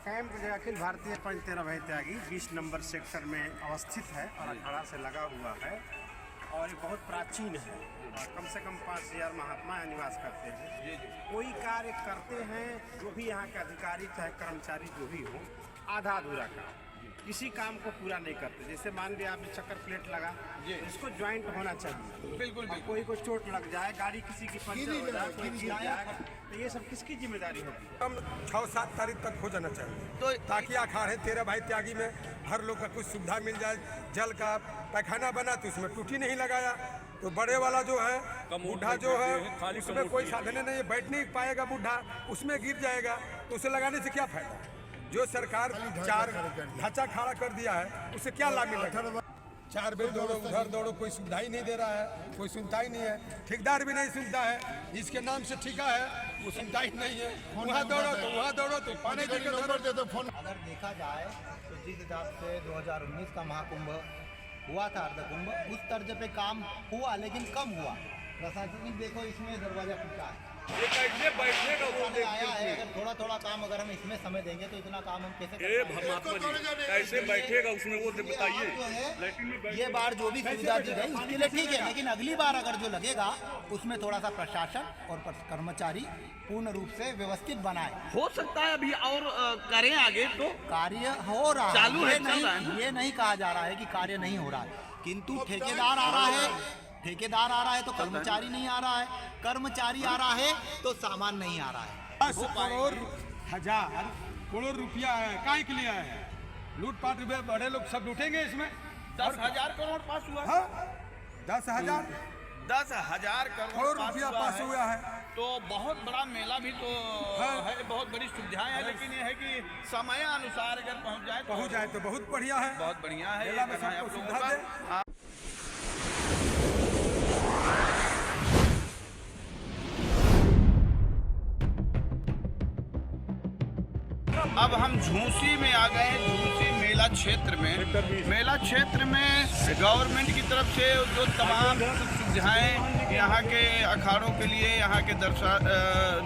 Camp जो अखिल भारतीय पंच तेरह भाई त्यागी 20 नंबर सेक्टर में अवस्थित है और अखाड़ा से लगा हुआ है और ये बहुत प्राचीन है और कम से कम 5000 महात्मा यहाँ निवास करते हैं। कोई कार्य करते हैं जो भी यहाँ के अधिकारी चाहे कर्मचारी जो भी हो, आधा अधूरा काम, किसी काम को पूरा नहीं करते। जैसे मान लिया आपने चक्कर प्लेट लगा, इसको ज्वाइंट होना चाहिए। बिल्कुल। कोई को चोट लग जाए, गाड़ी किसी की पंचर हो जाए, कोई गिर जाए, तो ये सब किसकी जिम्मेदारी होगी? हम 6-7 तारीख तक हो जाना चाहिए तो ताकि अखाड़े तेरह भाई त्यागी में हर लोग का कुछ सुविधा मिल जाए। जल का पैखाना बना तो उसमें टूटी नहीं लगाया, तो बड़े वाला जो है बूढ़ा जो है उसमें कोई साधन नहीं है, बैठ नहीं पाएगा बूढ़ा, उसमें गिर जाएगा, तो उसे लगाने से क्या फायदा? जो सरकार 4 ढांचा खड़ा कर दिया है उससे क्या लाभ मिलेगा? 4 बेर दौड़ो उधर दौड़ो, कोई सुविधा ही नहीं दे रहा है, कोई सुनता ही नहीं है, ठेकेदार भी नहीं सुनता है, जिसके नाम से ठेका है वो सुनता ही नहीं है। वहाँ दौड़ो तो पानी दे दो फोन। अगर देखा जाए तो जिस हिसाब से 2019 का महाकुंभ हुआ था अर्धकुंभ, उस तर्ज पे काम हुआ लेकिन कम हुआ। प्रशासनिक देखो इसमें दरवाजा टूटा है, कैसे बैठेगा वो आया है। अगर थोड़ा थोड़ा काम अगर हम इसमें समय देंगे तो इतना काम हम कैसे कैसे बैठेगा उसमें वो बताइए। ये बार जो भी सुविधा दी गई उसके लिए ठीक है, लेकिन अगली बार अगर जो लगेगा उसमें थोड़ा सा प्रशासन और कर्मचारी पूर्ण रूप से व्यवस्थित बनाए। हो सकता है अभी और करें आगे तो कार्य हो रहा चालू है, ये नहीं कहा जा रहा है कि कार्य नहीं हो रहा है, किंतु ठेकेदार आ रहा है तो कर्मचारी नहीं आ रहा है, कर्मचारी आ रहा है तो सामान नहीं आ रहा है। 10 करोड़ हजार करोड़ रुपया है, काय के लिए है? लूटपाट में बड़े लोग सब लूटेंगे इसमें। 10,000 करोड़ पास हुआ। हाँ, 10,000 करोड़ रुपया पास हुआ है। तो बहुत बड़ा मेला भी तो है, बहुत बड़ी सुविधाएं है, लेकिन ये है कि समय अनुसार अगर पहुंच जाए तो बहुत बढ़िया है, बहुत बढ़िया है। मेला में सबको सुविधा दे। अब हम झूसी में आ गए हैं, झूसी मेला क्षेत्र में गवर्नमेंट की तरफ से जो तमाम सुविधाएं यहाँ के अखाड़ों के लिए, यहाँ के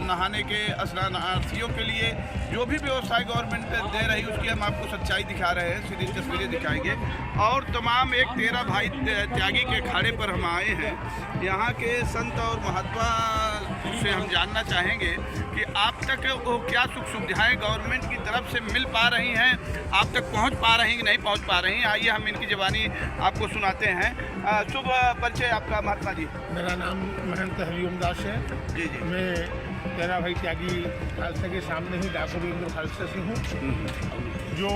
नहाने के स्नानार्थियों के लिए जो भी व्यवस्थाएं गवर्नमेंट दे रही उसकी हम आपको सच्चाई दिखा रहे हैं, सीधी तस्वीरें दिखाएंगे। और तमाम एक 13 भाई त्यागी के अखाड़े पर हम आए हैं। यहाँ के संत और महात्मा से हम जानना चाहेंगे कि आप तक वो क्या सुख सुविधाएं गवर्नमेंट की तरफ से मिल पा रही हैं, आप तक पहुंच पा रही हैं कि नहीं पहुंच पा रही हैं। आइए हम इनकी ज़बानी आपको सुनाते हैं। शुभ परिचय आपका महात्मा जी। मेरा नाम महंत हरिओम दास है जी। मैं तेरह भाई त्यागी खालसा के सामने ही डाकुरेंद्र खालसा से हूँ। जो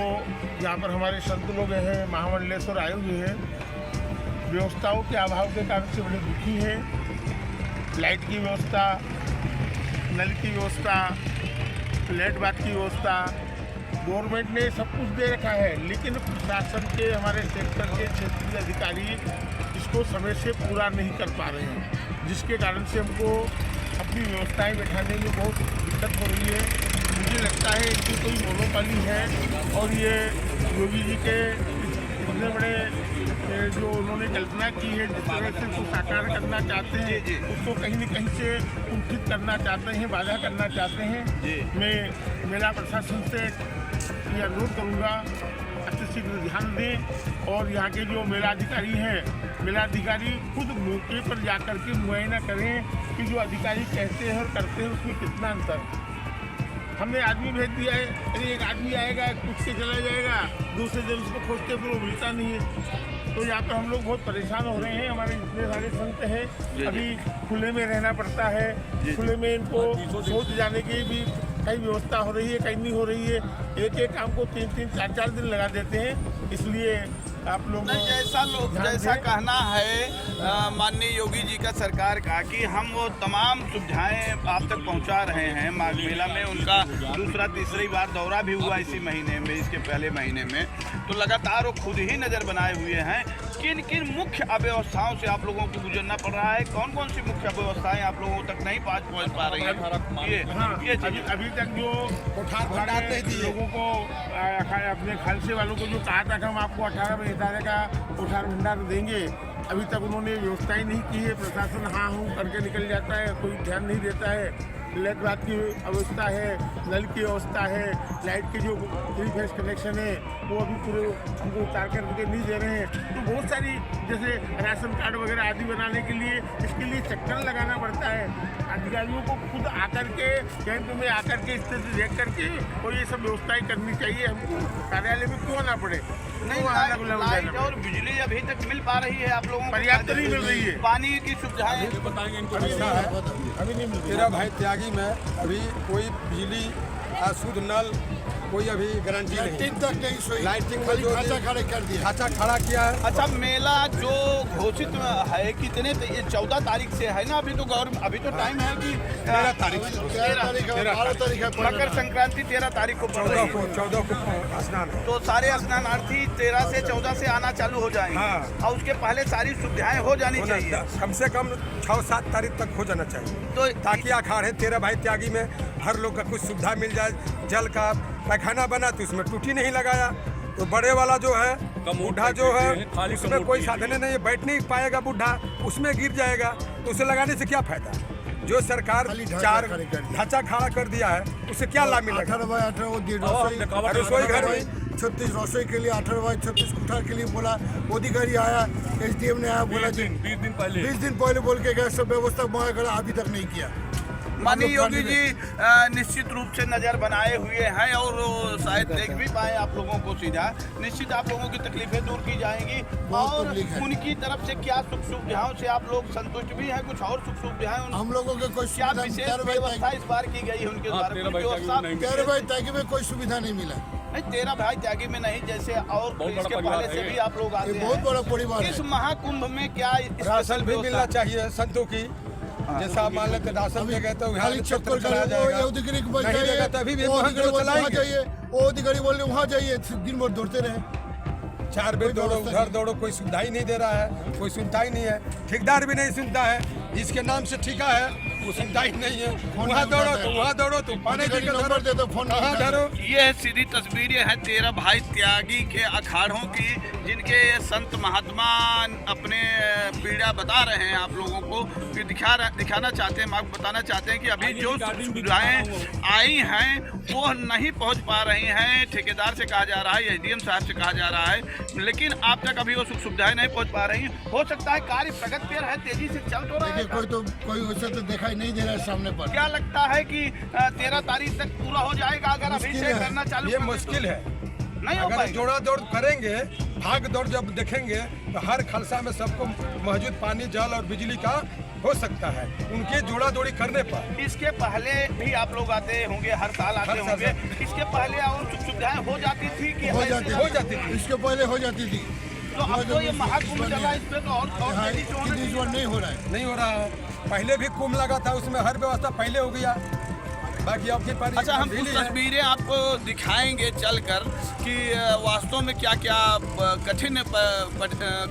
यहाँ पर हमारे संत लोग हैं, महामंडलेश्वर आए हुए हैं, व्यवस्थाओं के अभाव के कारण से बड़े दुखी हैं। लाइट की व्यवस्था, नल की व्यवस्था, प्लेट बात की व्यवस्था गवर्नमेंट ने सब कुछ दे रखा है, लेकिन प्रशासन के हमारे सेक्टर के क्षेत्रीय अधिकारी इसको समय से पूरा नहीं कर पा रहे हैं, जिसके कारण से हमको अपनी व्यवस्थाएं बैठाने में बहुत दिक्कत हो रही है। मुझे लगता है इसकी कोई मोनोपोली है और ये योगी जी के इतने बड़े जो उन्होंने कल्पना की है, जिस तरह से उसको साकार करना चाहते हैं, उसको कहीं न कहीं से कुंठित करना चाहते हैं, बाधा करना चाहते हैं। मैं मेला प्रशासन से ये अनुरोध करूँगा अतिशीघ्र ध्यान दें और यहाँ के जो मेलाधिकारी हैं, मेलाधिकारी खुद मौके पर जाकर के मुआयना करें कि जो अधिकारी कहते हैं और करते हैं उसमें कितना अंतर। हमने आदमी भेज दिया है, अरे एक आदमी आएगा, पूछ के चला जाएगा, दूसरे दिन उसको खोजते फिर वो मिलता नहीं है। तो यहाँ पर हम लोग बहुत परेशान हो रहे हैं। हमारे जितने सारे संत हैं अभी खुले में रहना पड़ता है, खुले में इनको सोच जाने की भी कई व्यवस्था हो रही है, कहीं नहीं हो रही है। एक काम को 3-3, 4-4 दिन लगा देते हैं। इसलिए आप लोग जैसा कहना है माननीय योगी जी का, सरकार का, कि हम वो तमाम सुविधाएं आप तक पहुंचा रहे हैं। माघ मेला में उनका तीसरी बार दौरा भी हुआ इसी महीने में, इसके पहले महीने में, तो लगातार वो खुद ही नज़र बनाए हुए हैं। किन किन मुख्य अव्यवस्थाओं से आप लोगों को गुजरना पड़ रहा है? कौन कौन सी मुख्य अव्यवस्थाएं आप लोगों तक नहीं पहुंच पा रही हैं? ये अभी तक जो लोगों को अपने खालसे वालों को जो कहा था कि हम आपको 18 बजे का कोठार भंडार देंगे, अभी तक उन्होंने व्यवस्थाएं नहीं की है। प्रशासन हाँ हूँ करके निकल जाता है, कोई ध्यान नहीं देता है। ब्लैक बात की व्यवस्था है, नल की व्यवस्था है, लाइट के जो 3 फेस कनेक्शन है वो अभी पूरे हमको उतार करके नहीं दे रहे हैं। तो बहुत सारी जैसे राशन कार्ड वगैरह आदि बनाने के लिए इसके लिए चक्कर लगाना पड़ता है। अधिकारियों को खुद आकर के केंद्र में आकर के स्थिति देख करके और ये सब व्यवस्थाएं करनी चाहिए। हमको कार्यालय में क्यों आना पड़े। नहीं, लाइट और बिजली अभी तक मिल पा रही है आप लोगों को? पर्याप्त नहीं मिल रही है। पानी की सुविधाएं अभी नहीं मिल रही। तेरा भाई त्यागी में अभी कोई बिजली शुद्ध नल कोई अभी गारंटी नहीं। लाइटिंग में जो ढांचा खड़ा किया है। अच्छा, मेला जो घोषित है कितने 14 तारीख से है ना? अभी तो अभी तो टाइम है कि 13 तारीख मकर संक्रांति 13 तारीख को पड़ रही है। 14 को स्नान है। तो सारे स्नानार्थी 13 से 14 से आना चालू हो जाएंगे। हाँ। और उसके पहले सारी सुविधाएं हो जानी चाहिए। कम से कम 6-7 तारीख तक हो जाना चाहिए, तो ताकि अखाड़े तेरा भाई त्यागी में हर लोग का कुछ सुविधा मिल जाए। जल का पैखाना बना तो उसमें टूटी नहीं लगाया, तो बड़े वाला जो है बूढ़ा जो है उसमें कोई साधन नहीं है, बैठ नहीं पाएगा बूढ़ा, उसमें गिर जाएगा, तो उसे लगाने से क्या फायदा। जो सरकार 4 ढांचा खड़ा कर दिया है उससे क्या लाभ मिलेगा। 18 रसोई घर में 36 रसोई के लिए 18 बाई 36 कुठार के लिए बोला। अधिकारी आया, SDM ने आया, बोला 20 दिन पहले बोल के गए सब व्यवस्था वहाँ करा, अभी तक नहीं किया। माननीय योगी जी निश्चित रूप से नज़र बनाए हुए हैं और शायद देख भी पाए आप लोगों को सीधा। निश्चित आप लोगों की तकलीफें दूर की जाएंगी और उनकी तरफ से क्या सुख सुविधाओं से आप लोग संतुष्ट भी हैं? कुछ और सुख सुविधाएं हम लोगों के कोई क्या विशेष व्यवस्था इस बार की गई है उनके द्वारा? 13 भाई त्यागी में कोई सुविधा नहीं मिला। नहीं, 13 भाई त्यागी में नहीं, जैसे और इसके पहले से भी आप लोग आते हैं। बहुत बड़ा परिवार है। इस महाकुंभ में क्या राशन भी मिलना चाहिए संतों की। जैसा आप मान लेते राशन दे गए तो खाली चक्कर चलाया जाएगा। अधिकारी को जाएगा तभी भी वहाँ जाइए, वो अधिकारी बोल रहे वहाँ जाइए, दिन भर दौड़ते रहे। 4 बेर दौड़ो, उधर दौड़ो, कोई सुविधा ही नहीं दे रहा है, कोई सुनता ही नहीं है। ठेकेदार भी नहीं सुनता है, जिसके नाम से ठेका है वो सुनता ही नहीं है। वहाँ दौड़ो तो वहाँ दौड़ो तो पाने की नंबर दे दो, फोन कहाँ धरो। ये सीधी तस्वीरें हैं 13 भाई त्यागी के अखाड़ों की, जिनके संत महात्मा अपने पीड़ा बता रहे हैं आप लोगों को, कि दिखाना चाहते हैं, आपको बताना चाहते हैं कि अभी जो सुविधाएं आई हैं वो नहीं पहुंच पा रही हैं। ठेकेदार से कहा जा रहा है, SDM साहब से कहा जा रहा है, लेकिन आप तक अभी वो सुख सुविधाएं नहीं पहुंच पा रही। हो सकता है कार्य प्रगति पर है, तेजी से चल तो रहा है। कोई वैसे तो दिखाई नहीं दे रहा है सामने पर। क्या लगता है कि 13 तारीख तक पूरा हो जाएगा अगर अभी से करना चालू? ये मुश्किल है, नहीं हो अगर पाएगा। जोड़ा दौड़ करेंगे, भाग दौड़ जब देखेंगे तो हर खालसा में सबको मौजूद पानी, जल और बिजली का हो सकता है, उनके जोड़ा दौड़ी करने पर। इसके पहले भी आप लोग आते होंगे, हर साल आते होंगे, इसके पहले और सुख सुविधाएं हो जाती थी कि हो जाती थी। इसके पहले हो जाती थी। तो अब तो ये महाकुंभ चला, इस पे तो और तेजी से होना चाहिए। नहीं हो रहा है, नहीं हो रहा है। पहले भी कुंभ लगा था, उसमें हर व्यवस्था पहले हो गया, बाकी आपकी पारी। अच्छा, हम कुछ तस्वीरें आपको दिखाएंगे चलकर कि वास्तव में क्या क्या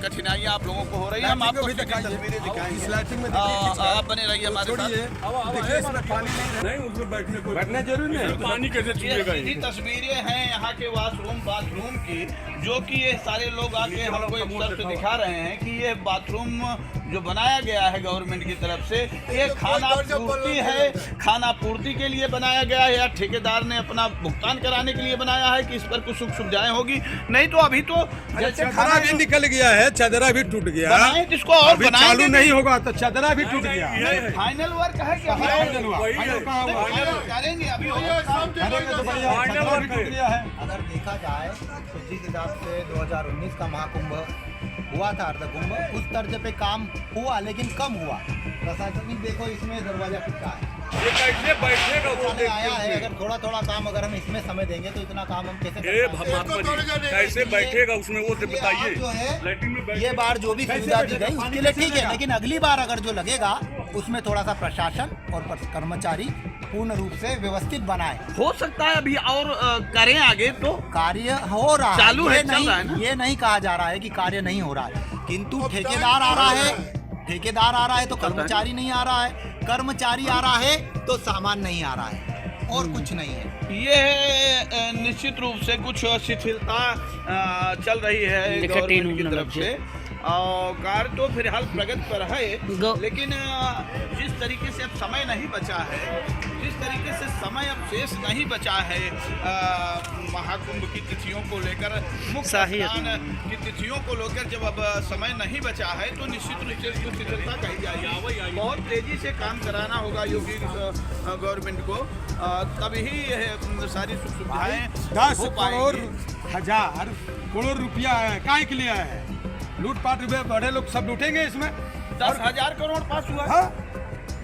कठिनाइयाँ आप लोगों को हो रही है। हम आपको तस्वीरें दिखाएंगे, आप बने रहिए हमारे साथ। बैठने जरूरी नहीं, पानी कैसे छूएगा? ये तस्वीरें हैं यहाँ के बाथरूम की, जो कि ये सारे लोग आके हमको एक तरफ से दिखा रहे हैं कि ये बाथरूम जो बनाया गया है गवर्नमेंट की तरफ से, ये खाना पूर्ति है, खाना पूर्ति के लिए बनाया गया है या ठेकेदार ने अपना भुगतान कराने के लिए बनाया है कि इस पर कुछ सुख सुविधाएं होगी? नहीं तो अभी तो जैसे खाना भी निकल गया है, चदरा भी टूट गया, जिसको और चालू नहीं होगा तो चदरा भी टूट गया। फाइनल वर्क है कि करेंगे अभी अगर देखा जाए तो जिस हिसाब से 2019 का महाकुंभ हुआ था, अर्धकुंभ, उस तर्ज पे काम हुआ लेकिन कम हुआ। प्रशासनिक देखो इसमें दरवाजा टूटा है, ये कैसे बैठेगा वो सामने आया है। अगर थोड़ा थोड़ा काम अगर हम इसमें समय देंगे तो इतना काम हम कैसे ये कर पाएंगे? महात्मा जी कैसे बैठेगा उसमें वो तो बताइए। जो है लैट्रिन में बैठ ये बार जो भी सुविधा दी गई उसके लिए ठीक है, लेकिन अगली बार अगर जो लगेगा उसमें थोड़ा सा प्रशासन और कर्मचारी पूर्ण रूप से व्यवस्थित बनाए। हो सकता है अभी और करें आगे तो कार्य हो रहा है, चालू है, ये चल रहा है नहीं, ना? ये नहीं कहा जा रहा है कि कार्य नहीं हो रहा है, किंतु ठेकेदार आ रहा है, ठेकेदार आ रहा है तो कर्मचारी नहीं आ रहा है, कर्मचारी आ रहा है तो सामान नहीं आ रहा है, और कुछ नहीं है। ये निश्चित रूप से कुछ शिथिलता चल रही है गवर्नमेंट की तरफ से, और कार्य तो फिलहाल प्रगति पर है, लेकिन जिस तरीके से अब समय नहीं बचा है, जिस तरीके से समय अब शेष नहीं बचा है महाकुंभ की तिथियों को लेकर, मुख्य स्नान की तिथियों को लेकर जब अब समय नहीं बचा है तो निश्चित रूप से इसको शिथिलता कही जाएगी। बहुत तेजी से काम कराना होगा योगी गवर्नमेंट को, तभी यह सारी सुख सुविधाएं 10 हो करोड़ पाएंगी। हजार करोड़ रुपया है, काय के लिए है? लूटपाट रुपये बड़े लोग सब लूटेंगे इसमें। 10,000 करोड़ पास हुआ है। हाँ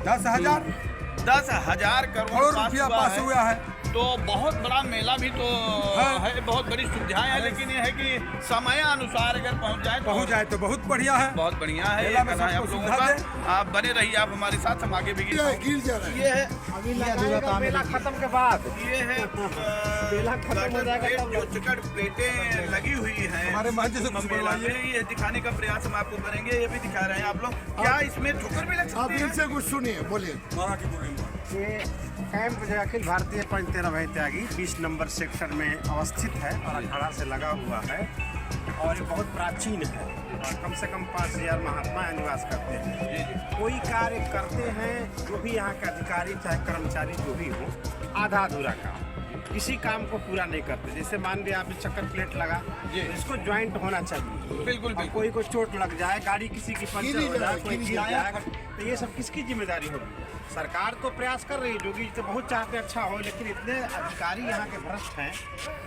10,000 करोड़ रुपया पास हुआ है। तो बहुत बड़ा मेला भी तो है, बहुत बड़ी सुविधाएं हैं, लेकिन ये है कि समय अनुसार अगर पहुंच जाए तो बहुत बढ़िया है। बहुत बढ़िया है। मेला में ये कहना है सबको आप लोगों सुविधा का। दे। आप बने रहिए, आप हमारे साथ, हम आगे भी गिर जा रहा है। ये है मेला खत्म के बाद ये है मेला खत्म हो जाएगा तब जो चिकट प्लेटें लगी हुई हैं हमारे महंत से कुछ मेला बनवाइए। में, ये दिखाने का प्रयास हम आपको करेंगे। ये भी दिखा रहे हैं आप लोग। क्या इसमें ठोकर भी लग आप सकती है? इनसे कुछ सुनिए, बोलिए। ये कैंप जो अखिल भारतीय पंचतेरा भाई त्यागी 20 नंबर सेक्टर में अवस्थित है और अखाड़ा से लगा हुआ है और ये बहुत प्राचीन है और कम से कम 5,000 महात्मा यहाँ निवास करते हैं। कोई कार्य करते हैं जो भी यहाँ के अधिकारी चाहे कर्मचारी जो भी हो, आधा अधूरा काम, किसी काम को पूरा नहीं करते। जैसे मान लिया आपने चक्कर प्लेट लगा, तो इसको ज्वाइंट होना चाहिए। बिल्कुल और कोई को चोट लग जाए, गाड़ी किसी की पंचर हो जाए, कोई गिर जाए, तो ये सब किसकी जिम्मेदारी होगी? सरकार तो प्रयास कर रही है, जोगी तो बहुत चाहते हैं अच्छा हो, लेकिन इतने अधिकारी यहाँ के भ्रष्ट हैं,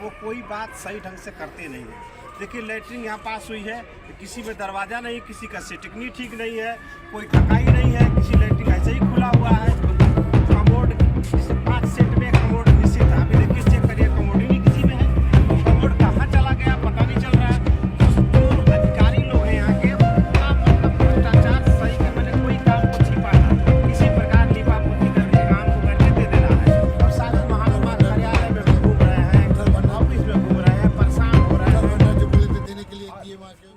वो कोई बात सही ढंग से करते नहीं हैं। देखिए लैट्रिन यहाँ पास हुई है, किसी में दरवाज़ा नहीं, किसी का सेटिंग ठीक नहीं है, कोई खटाई नहीं है, किसी लैट्रिन ऐसे ही खुला हुआ है। कमोड 5 सेट में कमोड निश्चित है, अभी देखिए चेक करिए कमोड ही नहीं किसी में है, तो कमोड कहाँ चला गया पता नहीं चल रहा है। जो अधिकारी लोग हैं यहाँ के, उनका मतलब भ्रष्टाचार सही के मैंने कोई काम को छिपाना, किसी प्रकार लिपापोती करके काम को करके दे देना है। और सारे महात्मा कार्यालय में घूम रहे हैं, ऑफिस में घूम रहे हैं, परेशान हो रहे हैं। जो बोले थे देने के लिए किए वहाँ के